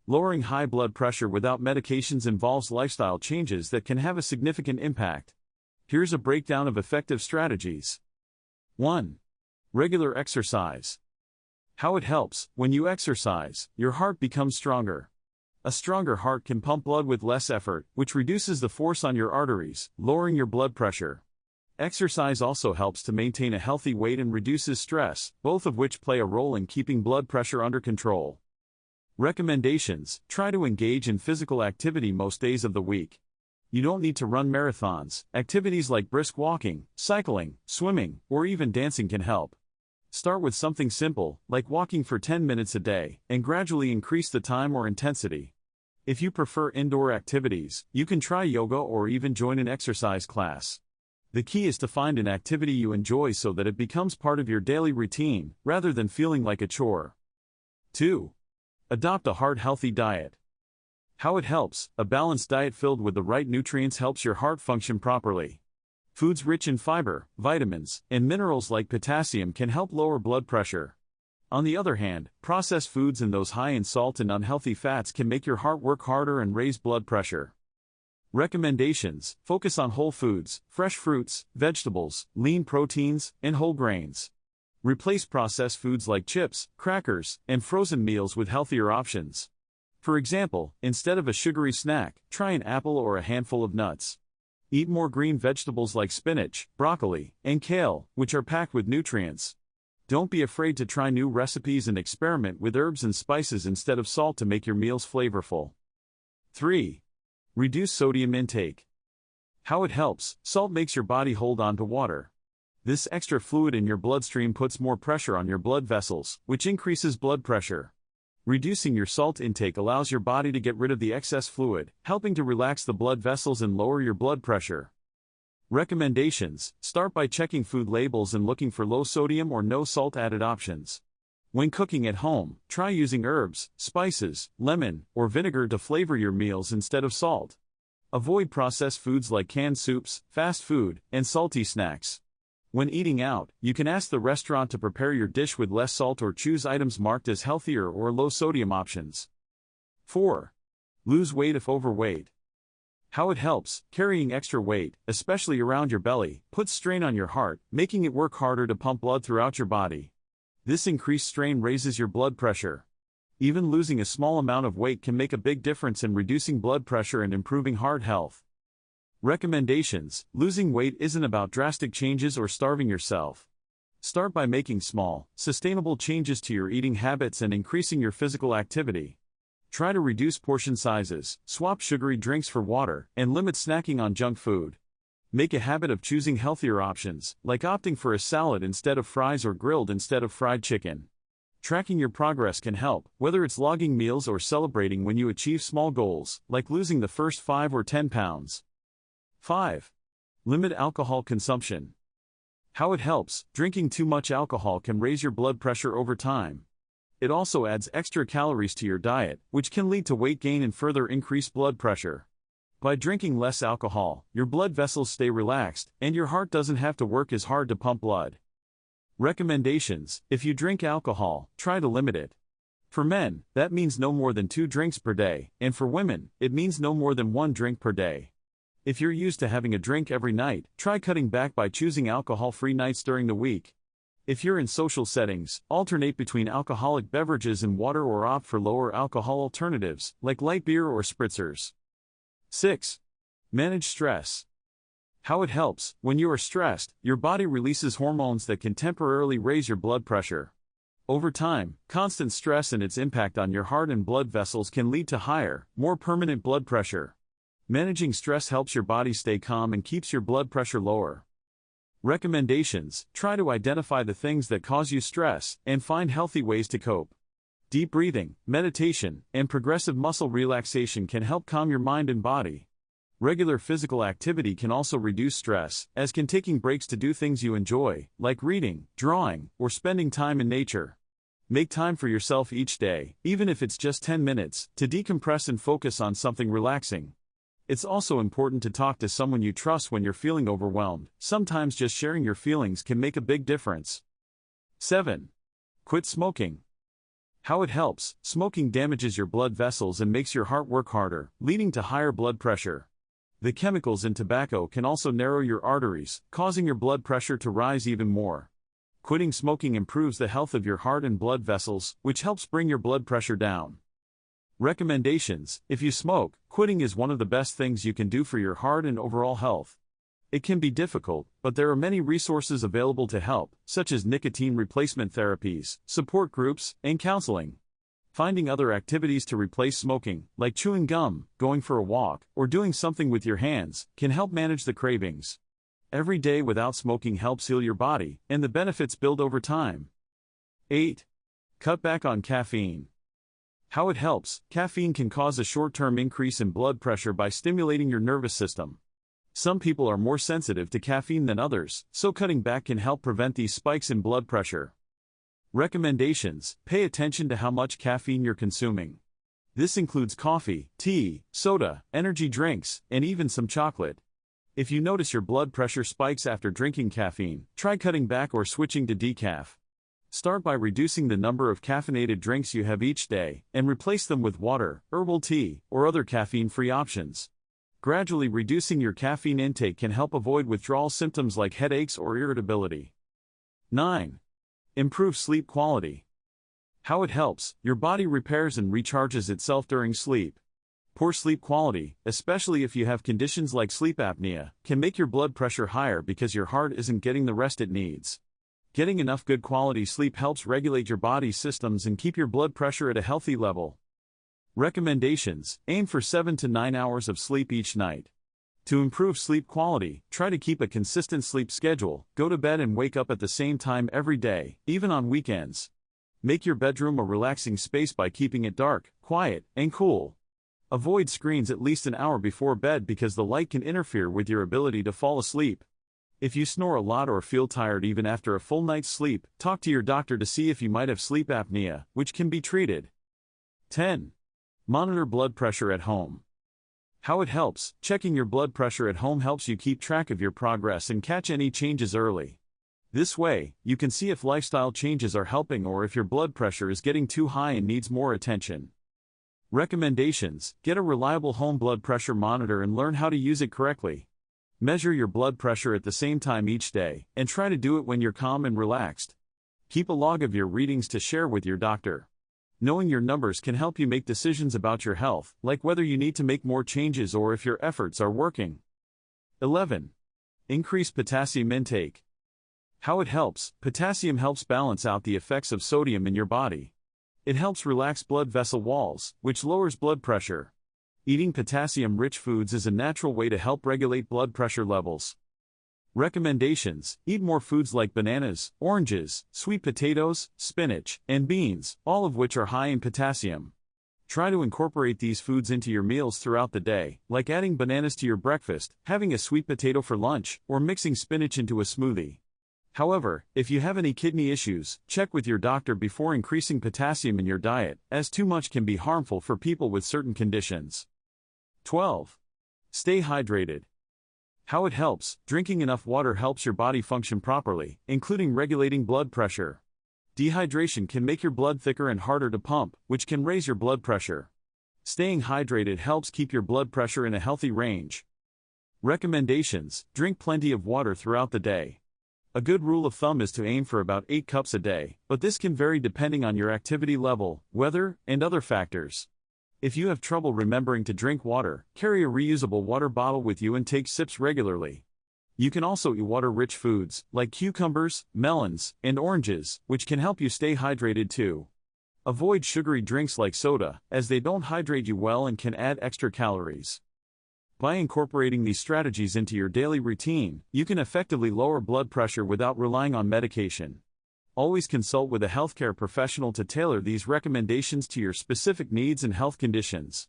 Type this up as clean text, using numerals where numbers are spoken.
Lowering high blood pressure without medications involves lifestyle changes that can have a significant impact. Here's a breakdown of effective strategies. 1. Regular exercise. How it helps: when you exercise, your heart becomes stronger. A stronger heart can pump blood with less effort, which reduces the force on your arteries, lowering your blood pressure. Exercise also helps to maintain a healthy weight and reduces stress, both of which play a role in keeping blood pressure under control. Recommendations: try to engage in physical activity most days of the week. You don't need to run marathons. Activities like brisk walking, cycling, swimming, or even dancing can help. Start with something simple, like walking for 10 minutes a day, and gradually increase the time or intensity. If you prefer indoor activities, you can try yoga or even join an exercise class. The key is to find an activity you enjoy so that it becomes part of your daily routine, rather than feeling like a chore. 2. Adopt a heart-healthy diet. How it helps: a balanced diet filled with the right nutrients helps your heart function properly. Foods rich in fiber, vitamins, and minerals like potassium can help lower blood pressure. On the other hand, processed foods and those high in salt and unhealthy fats can make your heart work harder and raise blood pressure. Recommendations: focus on whole foods, fresh fruits, vegetables, lean proteins, and whole grains. Replace processed foods like chips, crackers, and frozen meals with healthier options. For example, instead of a sugary snack, try an apple or a handful of nuts. Eat more green vegetables like spinach, broccoli, and kale, which are packed with nutrients. Don't be afraid to try new recipes and experiment with herbs and spices instead of salt to make your meals flavorful. 3. Reduce sodium intake. How it helps: salt makes your body hold on to water. This extra fluid in your bloodstream puts more pressure on your blood vessels, which increases blood pressure. Reducing your salt intake allows your body to get rid of the excess fluid, helping to relax the blood vessels and lower your blood pressure. Recommendations: start by checking food labels and looking for low sodium or no salt added options. When cooking at home, try using herbs, spices, lemon, or vinegar to flavor your meals instead of salt. Avoid processed foods like canned soups, fast food, and salty snacks. When eating out, you can ask the restaurant to prepare your dish with less salt or choose items marked as healthier or low-sodium options. 4. Lose weight if overweight. How it helps: carrying extra weight, especially around your belly, puts strain on your heart, making it work harder to pump blood throughout your body. This increased strain raises your blood pressure. Even losing a small amount of weight can make a big difference in reducing blood pressure and improving heart health. Recommendations: losing weight isn't about drastic changes or starving yourself. Start by making small, sustainable changes to your eating habits and increasing your physical activity. Try to reduce portion sizes, swap sugary drinks for water, and limit snacking on junk food. Make a habit of choosing healthier options, like opting for a salad instead of fries or grilled instead of fried chicken. Tracking your progress can help, whether it's logging meals or celebrating when you achieve small goals, like losing the first 5 or 10 pounds. 5. Limit alcohol consumption. How it helps: drinking too much alcohol can raise your blood pressure over time. It also adds extra calories to your diet, which can lead to weight gain and further increase blood pressure. By drinking less alcohol, your blood vessels stay relaxed, and your heart doesn't have to work as hard to pump blood. Recommendations: if you drink alcohol, try to limit it. For men, that means no more than 2 drinks per day, and for women, it means no more than 1 drink per day. If you're used to having a drink every night, try cutting back by choosing alcohol-free nights during the week. If you're in social settings, alternate between alcoholic beverages and water or opt for lower alcohol alternatives, like light beer or spritzers. 6. Manage stress. How it helps: when you are stressed, your body releases hormones that can temporarily raise your blood pressure. Over time, constant stress and its impact on your heart and blood vessels can lead to higher, more permanent blood pressure. Managing stress helps your body stay calm and keeps your blood pressure lower. Recommendations: try to identify the things that cause you stress, and find healthy ways to cope. Deep breathing, meditation, and progressive muscle relaxation can help calm your mind and body. Regular physical activity can also reduce stress, as can taking breaks to do things you enjoy, like reading, drawing, or spending time in nature. Make time for yourself each day, even if it's just 10 minutes, to decompress and focus on something relaxing. It's also important to talk to someone you trust when you're feeling overwhelmed. Sometimes just sharing your feelings can make a big difference. 7. Quit smoking. How it helps: smoking damages your blood vessels and makes your heart work harder, leading to higher blood pressure. The chemicals in tobacco can also narrow your arteries, causing your blood pressure to rise even more. Quitting smoking improves the health of your heart and blood vessels, which helps bring your blood pressure down. Recommendations: if you smoke, quitting is one of the best things you can do for your heart and overall health. It can be difficult, but there are many resources available to help, such as nicotine replacement therapies, support groups, and counseling. Finding other activities to replace smoking, like chewing gum, going for a walk, or doing something with your hands, can help manage the cravings. Every day without smoking helps heal your body, and the benefits build over time. 8. Cut back on caffeine. How it helps: caffeine can cause a short-term increase in blood pressure by stimulating your nervous system. Some people are more sensitive to caffeine than others, so cutting back can help prevent these spikes in blood pressure. Recommendations: pay attention to how much caffeine you're consuming. This includes coffee, tea, soda, energy drinks, and even some chocolate. If you notice your blood pressure spikes after drinking caffeine, try cutting back or switching to decaf. Start by reducing the number of caffeinated drinks you have each day, and replace them with water, herbal tea, or other caffeine-free options. Gradually reducing your caffeine intake can help avoid withdrawal symptoms like headaches or irritability. 9. Improve sleep quality. How it helps: your body repairs and recharges itself during sleep. Poor sleep quality, especially if you have conditions like sleep apnea, can make your blood pressure higher because your heart isn't getting the rest it needs. Getting enough good quality sleep helps regulate your body's systems and keep your blood pressure at a healthy level. Recommendations: aim for 7 to 9 hours of sleep each night. To improve sleep quality, try to keep a consistent sleep schedule, go to bed and wake up at the same time every day, even on weekends. Make your bedroom a relaxing space by keeping it dark, quiet, and cool. Avoid screens at least an hour before bed because the light can interfere with your ability to fall asleep. If you snore a lot or feel tired even after a full night's sleep, talk to your doctor to see if you might have sleep apnea, which can be treated. 10. Monitor blood pressure at home. How it helps: checking your blood pressure at home helps you keep track of your progress and catch any changes early. This way, you can see if lifestyle changes are helping or if your blood pressure is getting too high and needs more attention. Recommendations: get a reliable home blood pressure monitor and learn how to use it correctly. Measure your blood pressure at the same time each day, and try to do it when you're calm and relaxed. Keep a log of your readings to share with your doctor. Knowing your numbers can help you make decisions about your health, like whether you need to make more changes or if your efforts are working. 11. Increase potassium intake. How it helps: potassium helps balance out the effects of sodium in your body. It helps relax blood vessel walls, which lowers blood pressure. Eating potassium-rich foods is a natural way to help regulate blood pressure levels. Recommendations: eat more foods like bananas, oranges, sweet potatoes, spinach, and beans, all of which are high in potassium. Try to incorporate these foods into your meals throughout the day, like adding bananas to your breakfast, having a sweet potato for lunch, or mixing spinach into a smoothie. However, if you have any kidney issues, check with your doctor before increasing potassium in your diet, as too much can be harmful for people with certain conditions. 12. Stay hydrated. How it helps: drinking enough water helps your body function properly, including regulating blood pressure. Dehydration can make your blood thicker and harder to pump, which can raise your blood pressure. Staying hydrated helps keep your blood pressure in a healthy range. Recommendations: drink plenty of water throughout the day. A good rule of thumb is to aim for about 8 cups a day, but this can vary depending on your activity level, weather, and other factors. If you have trouble remembering to drink water, carry a reusable water bottle with you and take sips regularly. You can also eat water-rich foods, like cucumbers, melons, and oranges, which can help you stay hydrated too. Avoid sugary drinks like soda, as they don't hydrate you well and can add extra calories. By incorporating these strategies into your daily routine, you can effectively lower blood pressure without relying on medication. Always consult with a healthcare professional to tailor these recommendations to your specific needs and health conditions.